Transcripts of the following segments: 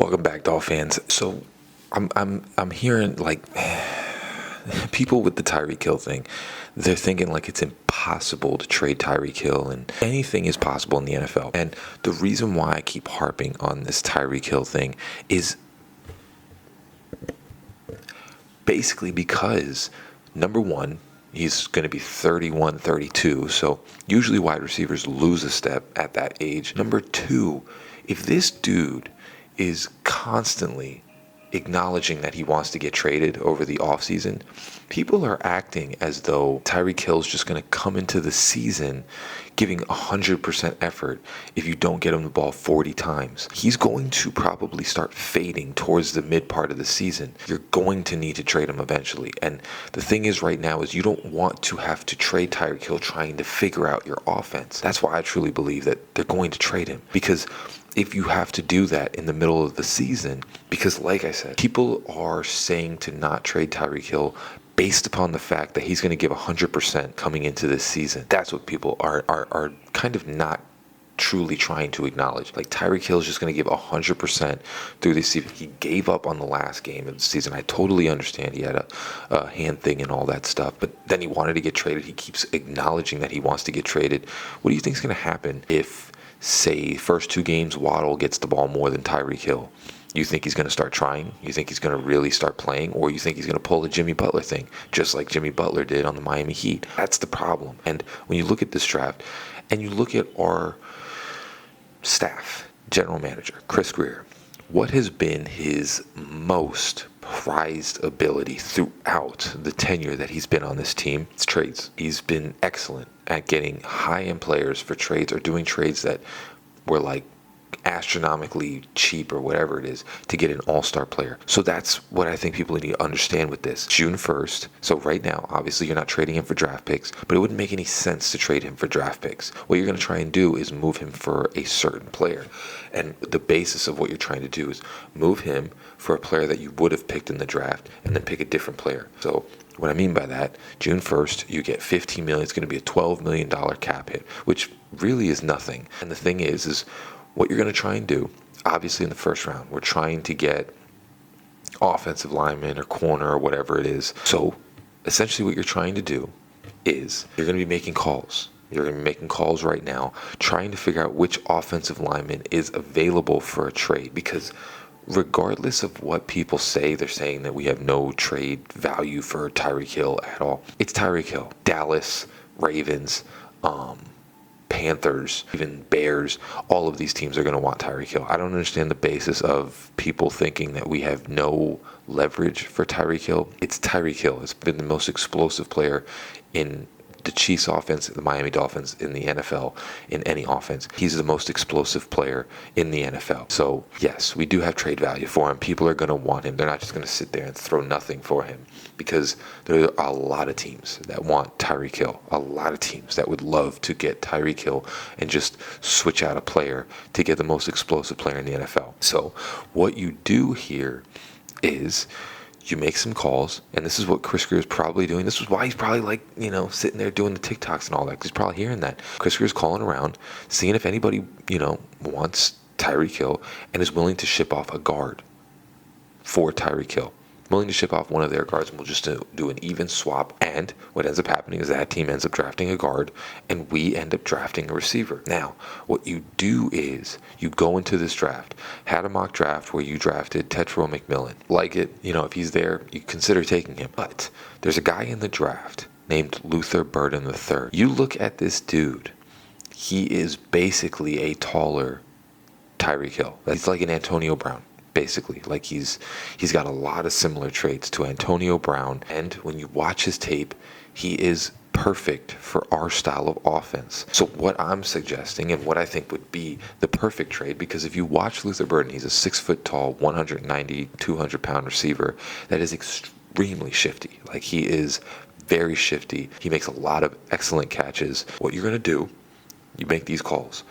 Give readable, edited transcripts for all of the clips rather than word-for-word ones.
Welcome back, Dolphins. So, I'm hearing like people with the Tyreek Hill thing. They're thinking like it's impossible to trade Tyreek Hill, and anything is possible in the NFL. And the reason why I keep harping on this Tyreek Hill thing is basically because number one, he's going to be 31, 32. So usually wide receivers lose a step at that age. Number two, if this dude is constantly acknowledging that he wants to get traded over the offseason, people are acting as though Tyreek Hill is just going to come into the season giving 100% effort if you don't get him the ball 40 times. He's going to probably start fading towards the mid part of the season. You're going to need to trade him eventually. And the thing is right now is you don't want to have to trade Tyreek Hill trying to figure out your offense. That's why I truly believe that they're going to trade him, because if you have to do that in the middle of the season, because like I said, people are saying to not trade Tyreek Hill based upon the fact that he's going to give 100% coming into this season. That's what people are kind of not truly trying to acknowledge. Like Tyreek Hill is just going to give 100% through this season. He gave up on the last game of the season. I totally understand he had a hand thing and all that stuff, but then he wanted to get traded. He keeps acknowledging that he wants to get traded. What do you think is going to happen if, say, first two games Waddle gets the ball more than Tyreek Hill? You think he's going to start trying? You think he's going to really start playing? Or you think he's going to pull the Jimmy Butler thing, just like Jimmy Butler did on the Miami Heat? That's the problem. And when you look at this draft and you look at our staff, general manager, Chris Grier, what has been his most prized ability throughout the tenure that he's been on this team? It's trades. He's been excellent at getting high-end players for trades, or doing trades that were like astronomically cheap or whatever it is to get an all-star player. So that's what I think people need to understand with this. June 1st. So right now, obviously you're not trading him for draft picks, but it wouldn't make any sense to trade him for draft picks. What you're going to try and do is move him for a certain player. And the basis of what you're trying to do is move him for a player that you would have picked in the draft and then pick a different player. So what I mean by that, June 1st, you get $15 million. It's going to be a $12 million cap hit, which really is nothing. And the thing is what you're going to try and do, obviously in the first round, we're trying to get offensive lineman or corner or whatever it is. So essentially what you're trying to do is you're going to be making calls. You're going to be making calls right now, trying to figure out which offensive lineman is available for a trade. Because regardless of what people say, they're saying that we have no trade value for Tyreek Hill at all. It's Tyreek Hill. Dallas, Ravens, Panthers, even Bears, all of these teams are going to want Tyreek Hill. I don't understand the basis of people thinking that we have no leverage for Tyreek Hill. It's Tyreek Hill. It's been the most explosive player in the Chiefs offense, the Miami Dolphins, in the NFL, in any offense. He's the most explosive player in the NFL. So yes, we do have trade value for him. People are going to want him. They're not just going to sit there and throw nothing for him, because there are a lot of teams that want Tyreek Hill. A lot of teams that would love to get Tyreek Hill and just switch out a player to get the most explosive player in the NFL. So what you do here is you make some calls, and this is what Chris Grier is probably doing. This is why he's probably like, sitting there doing the TikToks and all that, 'cause he's probably hearing that. Chris Grier is calling around, seeing if anybody, wants Tyreek Hill and is willing to ship off a guard for Tyreek Hill. Willing to ship off one of their guards, and we'll just do an even swap. And what ends up happening is that team ends up drafting a guard, and we end up drafting a receiver. Now, what you do is you go into this draft, had a mock draft where you drafted Tetro McMillan. Like it, if he's there, you consider taking him. But there's a guy in the draft named Luther Burden III. You look at this dude, he is basically a taller Tyreek Hill. He's like an Antonio Brown. Basically, like he's got a lot of similar traits to Antonio Brown, and when you watch his tape, he is perfect for our style of offense. So what I'm suggesting, and what I think would be the perfect trade, because if you watch Luther Burden, he's a 6 foot tall, 190, 200 pound receiver that is extremely shifty. Like, he is very shifty. He makes a lot of excellent catches. What you're going to do, you make these calls.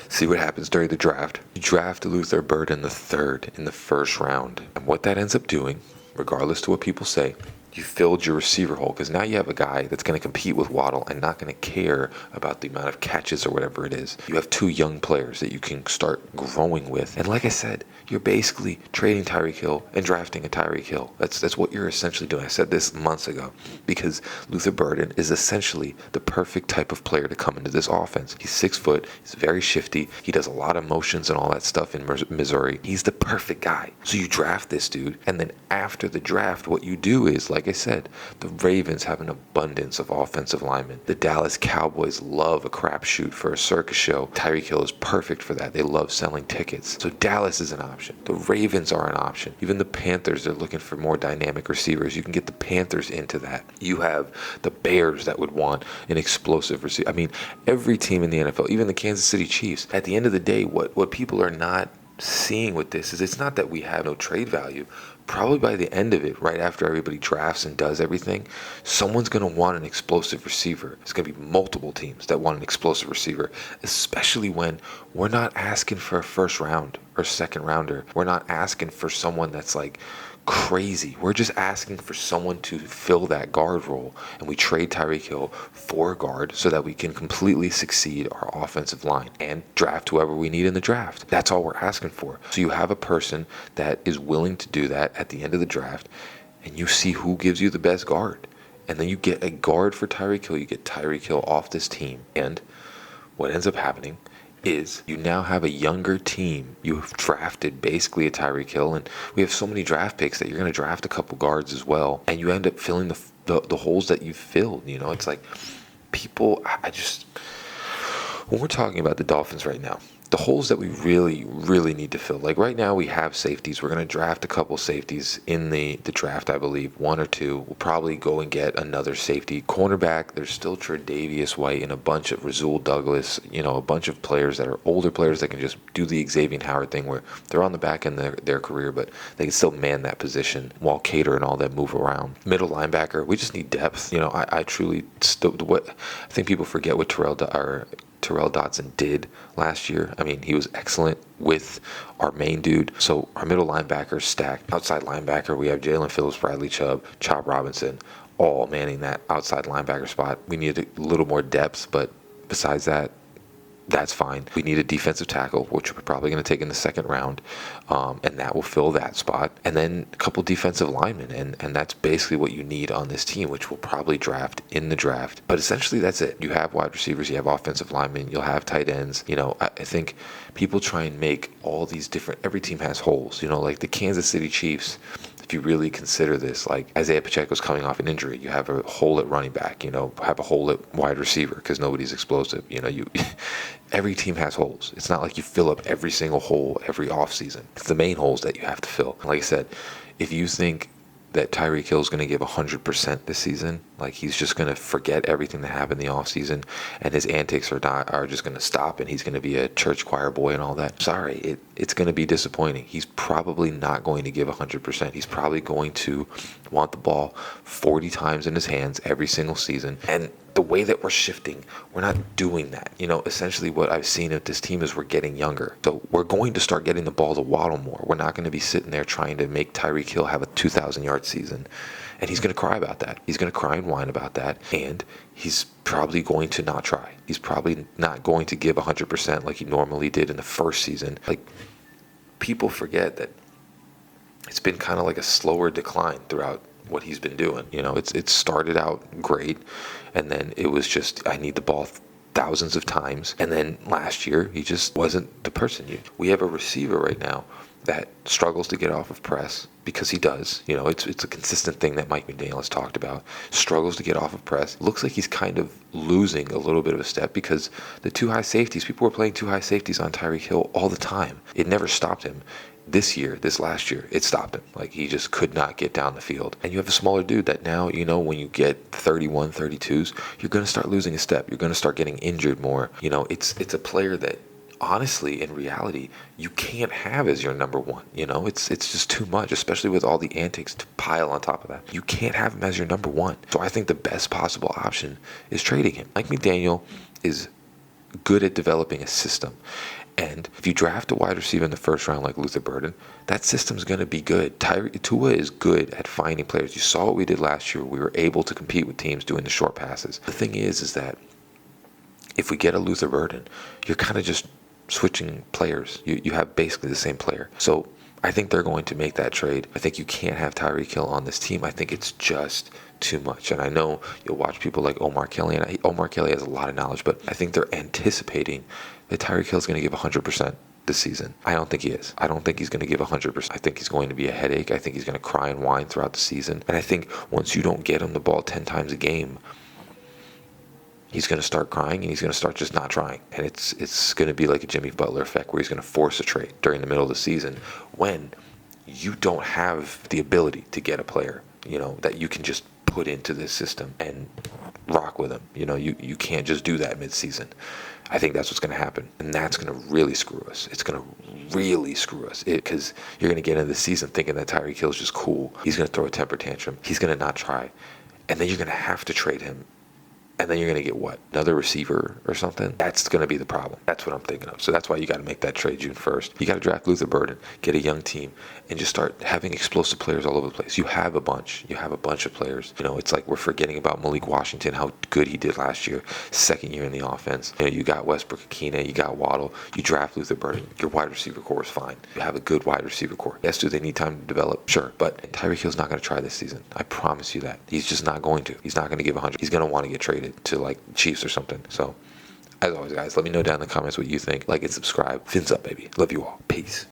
See what happens during the draft. You draft Luther Burden III in the first round. And what that ends up doing, regardless to what people say, You filled your receiver hole because now you have a guy that's going to compete with Waddle and not going to care about the amount of catches or whatever it is. You have two young players that you can start growing with. And like I said, you're basically trading Tyreek Hill and drafting a Tyreek Hill. That's what you're essentially doing. I said this months ago because Luther Burden is essentially the perfect type of player to come into this offense. He's 6 foot. He's very shifty. He does a lot of motions and all that stuff in Missouri. He's the perfect guy. So you draft this dude, and then after the draft, what you do is, like I said, the Ravens have an abundance of offensive linemen. The Dallas Cowboys love a crapshoot for a circus show. Tyreek Hill is perfect for that. They love selling tickets. So Dallas is an option. The Ravens are an option. Even the Panthers are looking for more dynamic receivers. You can get the Panthers into that. You have the Bears that would want an explosive receiver. I mean, every team in the NFL, even the Kansas City Chiefs. At the end of the day, what people are not seeing with this is it's not that we have no trade value. Probably by the end of it, right after everybody drafts and does everything, someone's going to want an explosive receiver. It's going to be multiple teams that want an explosive receiver, especially when we're not asking for a first round or second rounder. We're not asking for someone that's like crazy. We're just asking for someone to fill that guard role, and we trade Tyreek Hill for a guard so that we can completely succeed our offensive line and draft whoever we need in the draft. That's all we're asking for. So you have a person that is willing to do that at the end of the draft, and you see who gives you the best guard. And then you get a guard for Tyreek Hill. You get Tyreek Hill off this team. And what ends up happening is you now have a younger team. You've drafted basically a Tyreek Hill, and we have so many draft picks that you're going to draft a couple guards as well, and you end up filling the holes that you've filled. You know, it's like people, when we're talking about the Dolphins right now, the holes that we really, really need to fill. Like right now we have safeties. We're going to draft a couple safeties in the draft, I believe, 1 or 2. We'll probably go and get another safety. Cornerback, there's still Tre'Davious White and a bunch of Rasul Douglas, you know, a bunch of players that are older players that can just do the Xavier Howard thing where they're on the back end of their career, but they can still man that position while Cater and all that move around. Middle linebacker, we just need depth. You know, I truly, I think people forget what Terrell Dotson did last year. I mean, he was excellent with our main dude. So our middle linebacker stacked. Outside linebacker, we have Jalen Phillips, Bradley Chubb, Chop Robinson, all manning that outside linebacker spot. We need a little more depth, but besides that, that's fine. We need a defensive tackle, which we're probably going to take in the second round, and that will fill that spot. And then a couple defensive linemen, and that's basically what you need on this team, which we'll probably draft in the draft. But essentially, that's it. You have wide receivers, you have offensive linemen, you'll have tight ends. You know, I think people try and make all these different, every team has holes. You know, like the Kansas City Chiefs, if you really consider this, like Isaiah Pacheco's coming off an injury, you have a hole at running back, you know, have a hole at wide receiver because nobody's explosive. You know, every team has holes. It's not like you fill up every single hole every offseason. It's the main holes that you have to fill. Like I said, if you think that Tyreek Hill is going to give 100% this season, like he's just going to forget everything that happened in the offseason and his antics are just going to stop and he's going to be a church choir boy and all that. Sorry, it's going to be disappointing. He's probably not going to give 100%. He's probably going to want the ball 40 times in his hands every single season. And the way that we're shifting, we're not doing that. You know, essentially what I've seen with this team is we're getting younger. So we're going to start getting the ball to Waddle more. We're not going to be sitting there trying to make Tyreek Hill have a 2,000-yard season. And he's going to cry about that. He's going to cry and whine about that. And he's probably going to not try. He's probably not going to give 100% like he normally did in the first season. Like, people forget that it's been kind of like a slower decline throughout what he's been doing. You know, it started out great, and then it was just, I need the ball thousands of times. And then last year, he just wasn't the person. We have a receiver right now that struggles to get off of press, because he does. You know, it's a consistent thing that Mike McDaniel has talked about. Struggles to get off of press. Looks like he's kind of losing a little bit of a step because the two high safeties, people were playing two high safeties on Tyreek Hill all the time. It never stopped him. This last year, it stopped him. Like, he just could not get down the field. And you have a smaller dude that now, you know, when you get 31, 32s, you're going to start losing a step. You're going to start getting injured more. You know, it's a player that, honestly, in reality, you can't have as your number one. You know, it's just too much, especially with all the antics to pile on top of that. You can't have him as your number one. So I think the best possible option is trading him. Mike McDaniel is good at developing a system. And if you draft a wide receiver in the first round like Luther Burden, that system's going to be good. Tua is good at finding players. You saw what we did last year. We were able to compete with teams doing the short passes. The thing is that if we get a Luther Burden, you're kind of just switching players. You have basically the same player. So I think they're going to make that trade. I think you can't have Tyreek Hill on this team. I think it's just too much. And I know you'll watch people like Omar Kelly, and Omar Kelly has a lot of knowledge, but I think they're anticipating that Tyreek Hill is going to give 100% this season. I don't think he is. I don't think he's going to give 100%. I think he's going to be a headache. I think he's going to cry and whine throughout the season. And I think once you don't get him the ball 10 times a game, he's going to start crying and he's going to start just not trying. And it's going to be like a Jimmy Butler effect where he's going to force a trade during the middle of the season when you don't have the ability to get a player, that you can just put into this system and rock with him. You can't just do that mid-season. I think that's what's going to happen. And that's going to really screw us. It's going to really screw us because you're going to get into the season thinking that Tyreek Hill is just cool. He's going to throw a temper tantrum. He's going to not try. And then you're going to have to trade him. And then you're going to get what? Another receiver or something? That's going to be the problem. That's what I'm thinking of. So that's why you got to make that trade June 1st. You got to draft Luther Burden, get a young team, and just start having explosive players all over the place. You have a bunch. You have a bunch of players. It's like we're forgetting about Malik Washington, how good he did last year, second year in the offense. You got Westbrook-Akina, you got Waddle. You draft Luther Burden. Your wide receiver core is fine. You have a good wide receiver core. Yes, do they need time to develop? Sure. But Tyreek Hill's not going to try this season. I promise you that. He's just not going to. He's not going to give 100. He's going to want to get traded to like Chiefs or something. So, as always, guys, let me know down in the comments what you think. Like and subscribe. Fins up, baby. Love you all. Peace.